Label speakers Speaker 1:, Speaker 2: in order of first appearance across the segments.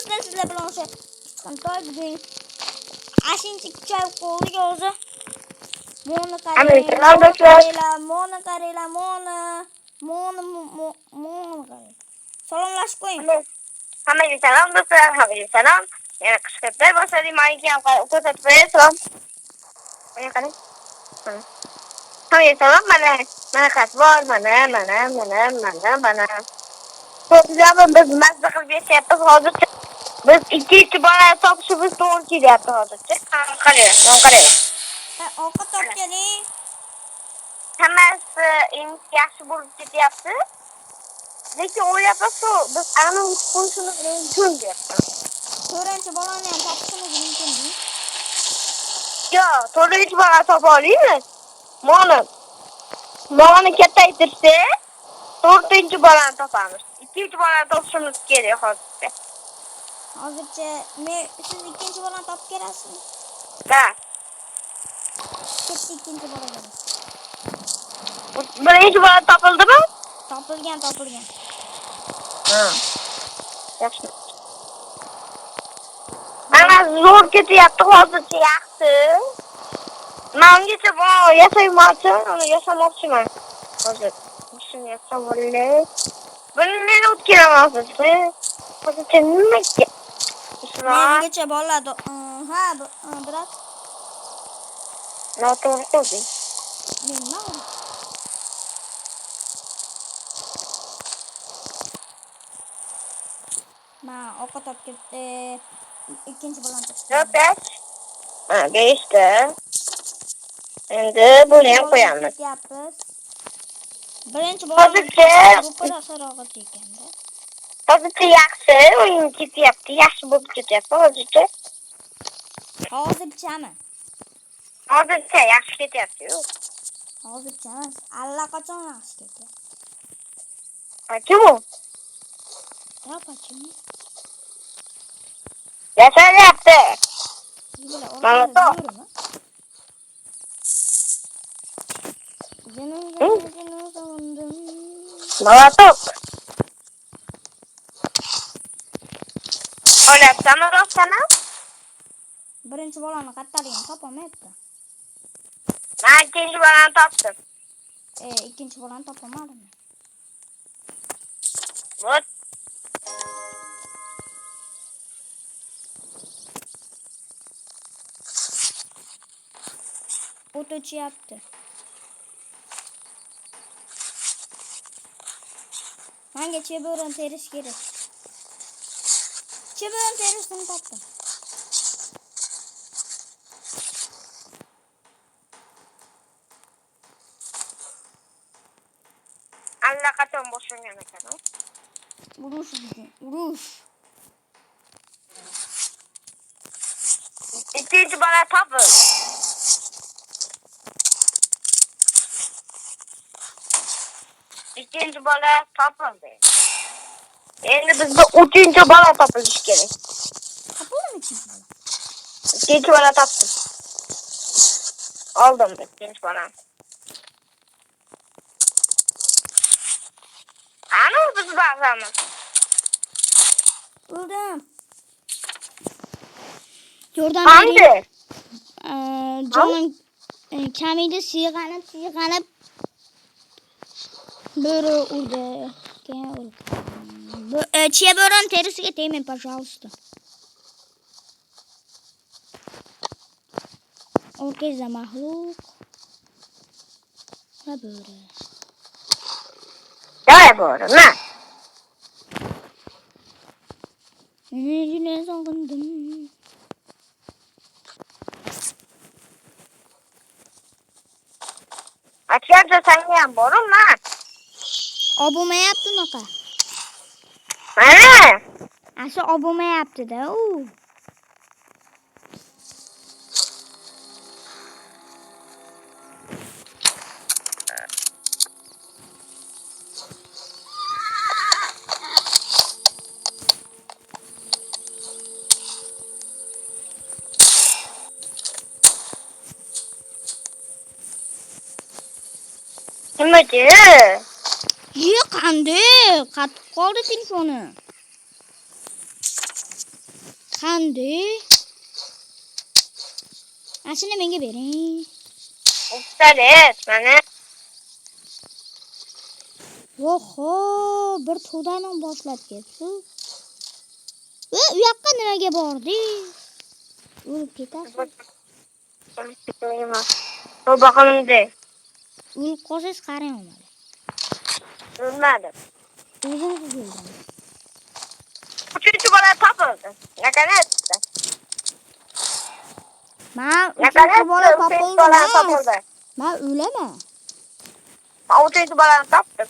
Speaker 1: do'stlar, sizlar bilan o'sha Xitoy bugun 5-choy qo'lga o'zi. Moni qaranglar, moni qaranglar. Salomlashib qo'ying.
Speaker 2: Hammaga salom do'stlar, hammaga salom. Yana qishqirib boshladik, menga ham ko'rsatib berasizlar. Mana qarang. Hammaga salom, mana xat bor, mana. To'g'ri, biz mazza qilib yashayapmiz hozircha. Biz ikkinchi bola topishimiz to'g'ri kelyapti hozircha. Qarang.
Speaker 1: Ovqat topganing.
Speaker 2: Hammasi yaxshi bo'lib ketyapti. Lekin o'ylayapman-ku, biz ana qo'shimiz mumkin deyapman.
Speaker 1: To'rtinchi bolani ham topishimiz mumkinmi?
Speaker 2: Yo'q, to'rtinchi bola topa olamiz. Moni kattaytirsa, to'rtinchi bolani topamiz. Ikkinchi bolani topishimiz kerak hozircha.
Speaker 1: Hozircha siz ikkinchi bolani topib kelasizmi?
Speaker 2: Ha.
Speaker 1: Ketti ikkinchi bolaga.
Speaker 2: Birinchi bola topildimi?
Speaker 1: Topilgan.
Speaker 2: Ha. Yaxshi. Mana zo'r ketyapti hozircha yaxshi. Mengacha bu yashamoqchiman. Hozir shuni yasam olay. Bir minut kelaman hozircha nimaga?
Speaker 1: Mengacha bo'ladi. Ha, biroq.
Speaker 2: Noto'g'ri qilding.
Speaker 1: Nima? Ovqat olib ketdi. Ikkinchi bolani topdi.
Speaker 2: 5ta. Endi buni ham qo'yamiz.
Speaker 1: Birinchi bolani ro'para sarog'at ekanda.
Speaker 2: Hozircha yaxshi o'yin ketyapti, yaxshi bo'lib ketyapti hozircha.
Speaker 1: Hozirchami?
Speaker 2: Hozircha yaxshi ketyapti-yu.
Speaker 1: Hozircha emas, allaqachon yaxshi ketyapti.
Speaker 2: Kim u?
Speaker 1: Yapachim.
Speaker 2: Yashayapti.
Speaker 1: Mana to.
Speaker 2: Malatok. O'ylabsanmi rostmi?
Speaker 1: Birinchi bolani qattaligini topolmayapti.
Speaker 2: Men ikkinchi bolani topdim.
Speaker 1: Ikkinchi bolani topolmadim.
Speaker 2: Vot.
Speaker 1: O'tochyapti. Menga chebiron terish kerak. Chebiron terishni topdim.
Speaker 2: Allaqachon boshlangan ekan.
Speaker 1: Urush.
Speaker 2: Ikkinchi bola topil. Ikkinchi bola topildi. Endi bizga uchinchi bola topilishi kerak.
Speaker 1: Topildimi ikkinchi bola?
Speaker 2: Ikkinchi bola topdim. Oldim ikkinchi bolani. Ana biz bazamiz.
Speaker 1: Buldum. Jordan
Speaker 2: beri.
Speaker 1: Jonim kamida siyg'anib Biri urdi. Chebiron terisiga tegmang, пожалуйста. Okey, za mahluq. Va bo'ri.
Speaker 2: Давай bo'ri, na.
Speaker 1: Yine sog'indim.
Speaker 2: Achiyapti senga ham bormi?
Speaker 1: Obbo'lmayapti unaqa.
Speaker 2: Mana.
Speaker 1: Asli obbo'lmayapti-da u.
Speaker 2: Nimaga?
Speaker 1: Yo'q, qanday? Qatib qoldi telefoni. Qanday? Ashini menga bering.
Speaker 2: Ustalet, mana.
Speaker 1: Oho, bir to'dani boshlab ketdi. U yoqqa nimaga bordi? O'lib ketasiz.
Speaker 2: Bu bakımda.
Speaker 1: O'lib qolsangiz qarang omadi.
Speaker 2: Ölmedim.
Speaker 1: O'zingiz o'ldingiz.
Speaker 2: Üçüncü bana tapıldı. Ne kadar etti?
Speaker 1: Men
Speaker 2: Ne kadar
Speaker 1: uchinchi bola
Speaker 2: etti? Üçüncü bana
Speaker 1: topildi.
Speaker 2: tapıldı.
Speaker 1: Men o'laman.
Speaker 2: Ben üçüncü bana taptım.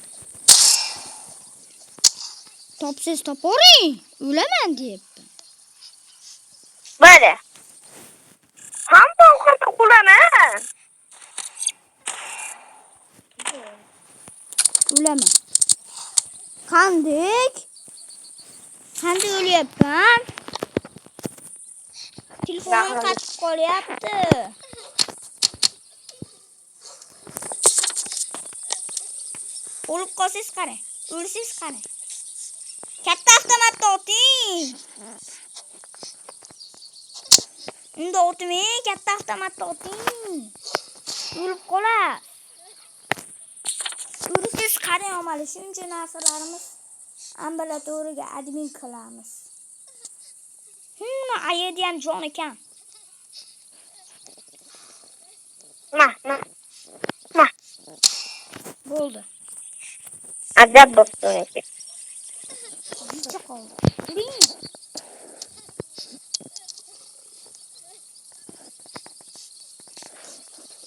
Speaker 1: Topsiz topavering. O'laman deyapti.
Speaker 2: Böyle. Hamma ovqatni qulaman.
Speaker 1: O'laman. Qanday o'lyapman? Telefonim qatib qolyapti. O'lib qolsangiz qarang. O'lsangiz qarang. Katta avtomatni oting. Unda otmang, katta avtomatni oting. O'lib qolasiz. O'lsangiz qarang omali, shuncha narsalarimiz ambulatoriyaga admin qilamiz. Ayedi ham jon ekan.
Speaker 2: Ma.
Speaker 1: Bo'ldi.
Speaker 2: Adab bo'pti uniki.
Speaker 1: Necha qoldi? Turing.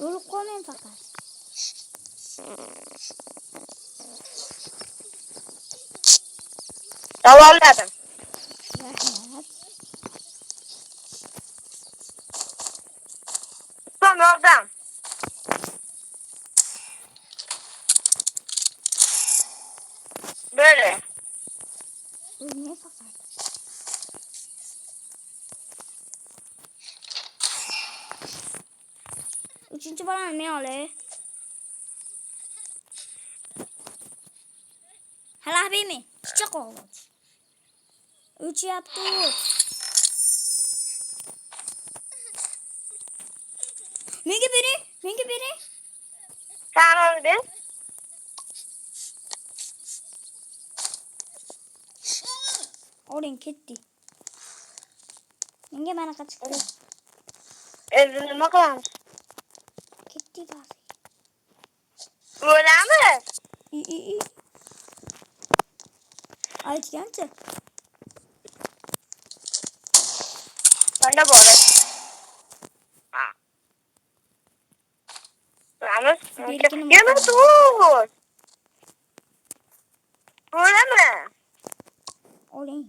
Speaker 1: O'lib qolmang faqat.
Speaker 2: Tamamladım.
Speaker 1: Rahmat.
Speaker 2: Son oradan. Böyle.
Speaker 1: O'lmang faqat. Uchinchi bolani men olay. Hala bermang. Necha qoldi? O'chyapti. Menga bering.
Speaker 2: Sen öldün.
Speaker 1: Oling ketdi. Menga manaqa chiqdi.
Speaker 2: Evde nima qilamiz?
Speaker 1: Ketdi bari.
Speaker 2: O'lamiz.
Speaker 1: Aytgancha.
Speaker 2: Bana böyle. O'lamiz. Yana dur. O'lami.
Speaker 1: Oling.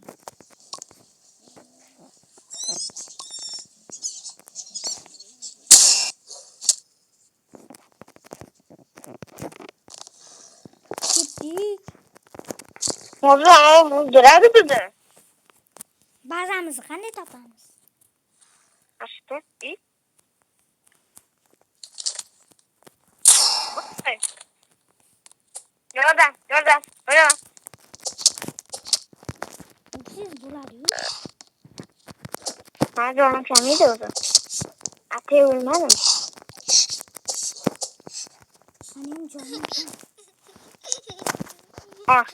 Speaker 1: Ketdik.
Speaker 2: Mo'zam o'ldiradi bizni.
Speaker 1: Bazamizni qanday topamiz?
Speaker 2: Asta. Yordam.
Speaker 1: Siz bo'ladi-yu.
Speaker 2: Ben canım kemiydi o zaman. Atayı ölmedim.
Speaker 1: Benim canım kam.
Speaker 2: Ah.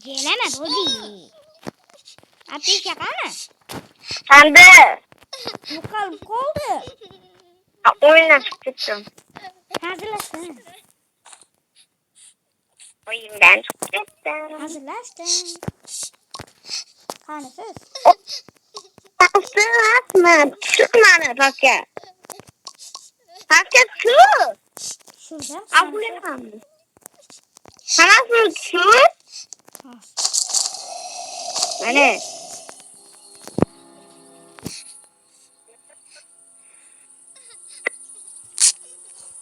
Speaker 1: Gelemez oldu. Ateş yakana.
Speaker 2: Sen de.
Speaker 1: Yukarı koldu.
Speaker 2: Oyundan çıktım.
Speaker 1: Hazırlaştın.
Speaker 2: Oyundan çıktım.
Speaker 1: Hazırlaştın. Kanısız.
Speaker 2: Atma. Çıkma paket. Paket su.
Speaker 1: Şurada.
Speaker 2: Abone kaldı. Sana su. Ne?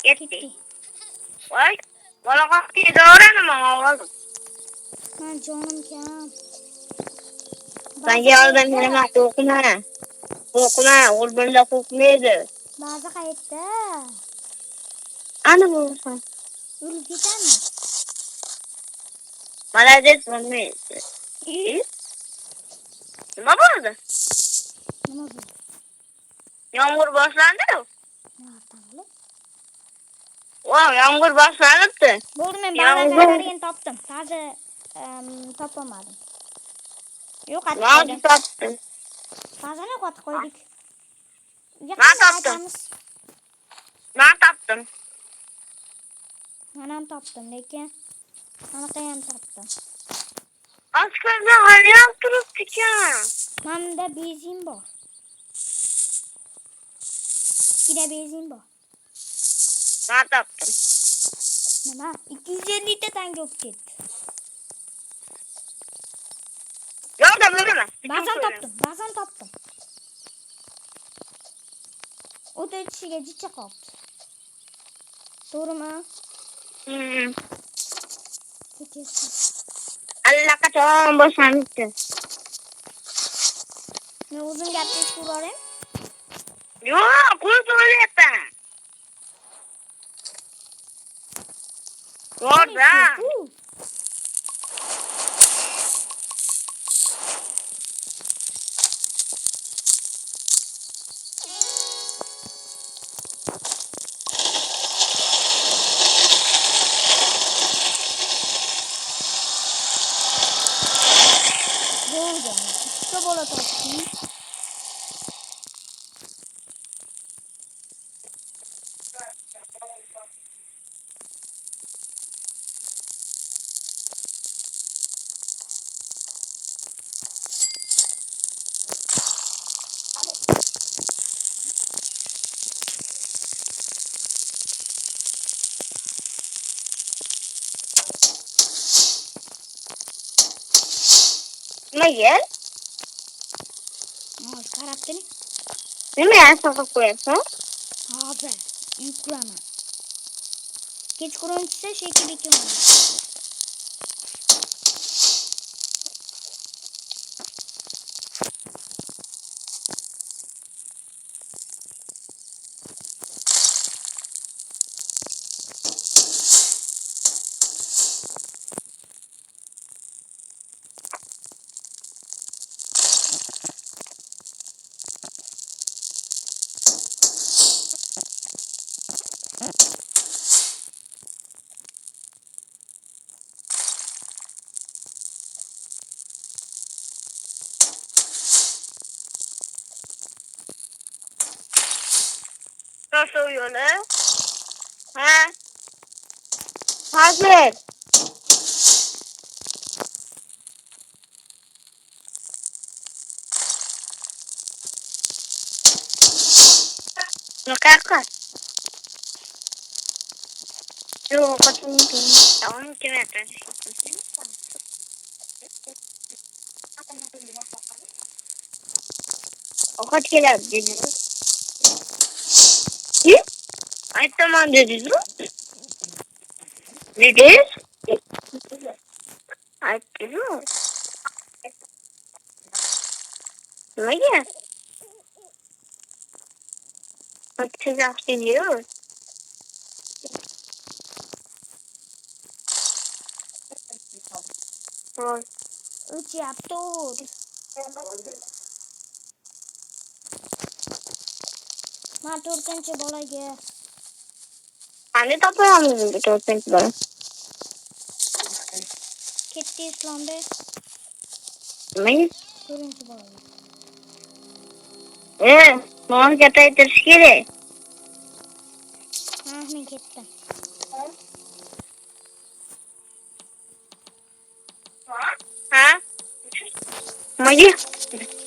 Speaker 2: Gitti. Vay. Valla kalktı. Doğru mu oğlum?
Speaker 1: Ben canım kam.
Speaker 2: Ben yardım hemen okuma. Okuma. Orada okmaydı.
Speaker 1: Bazı kayıtta.
Speaker 2: Anne bulursan.
Speaker 1: Ölüp gider mi?
Speaker 2: Malades olmaydı. İyi. Nima bo'ldi?
Speaker 1: Nima bu?
Speaker 2: Yomg'ir boshlandi.
Speaker 1: Nereden bileyim?
Speaker 2: Wow, yomg'ir boshlanibdi.
Speaker 1: Bo'ldi, men
Speaker 2: Yomg'ir.
Speaker 1: ba'zan topdim. Hozir topolmadim. Yo'qotib
Speaker 2: Nima
Speaker 1: qo'ydim.
Speaker 2: topdin?
Speaker 1: Ba'zan yo'qotib qo'ydik.
Speaker 2: Ben
Speaker 1: Yaqinda
Speaker 2: topdim.
Speaker 1: aytamiz.
Speaker 2: Men topdim.
Speaker 1: Men ham topdim, lekin anaqa ham topdim.
Speaker 2: Aslida hayal turibdi ekan.
Speaker 1: Manda benzin bor. Ikkita benzin bor.
Speaker 2: Men topdim.
Speaker 1: Nima? 250 ta tanga bo'lib ketdi.
Speaker 2: Yordam beraman.
Speaker 1: Ba'zan topdim. O't o'chishiga jicha qoldi. To'g'rimi? Kechirsin.
Speaker 2: Allaqachon boshlanibdi.
Speaker 1: Men o'zim gapirishga boraman.
Speaker 2: Yo'q, qo'l so'rayapman. Orada.
Speaker 1: Bo'ldi. Ikkita bola topdim.
Speaker 2: Nimaga?
Speaker 1: Qarab turing.
Speaker 2: Nimaga saqlab qo'yapsan?
Speaker 1: Hozir yuklaman. Kechqurun tushsa shekilli kiraman.
Speaker 2: Nasıl yo'li? Ha? Hazır. Bunaqa. Yo'q, qachon tamam kelayapti. Ovqat keladi dedi. Aytaman dedingiz. Dedingiz? Aytdingiz. Nimaga? Siz yaxshi deysiz. Voy.
Speaker 1: O'chyapti o't. Men 4-bolaga
Speaker 2: Qanday topamiz bu 4-bola?
Speaker 1: ketdi Islombek.
Speaker 2: Nimaga?
Speaker 1: 4-bolaga.
Speaker 2: Buni ko'paytirish kerak.
Speaker 1: Ha, men ketdim.
Speaker 2: Ha? Nimaga?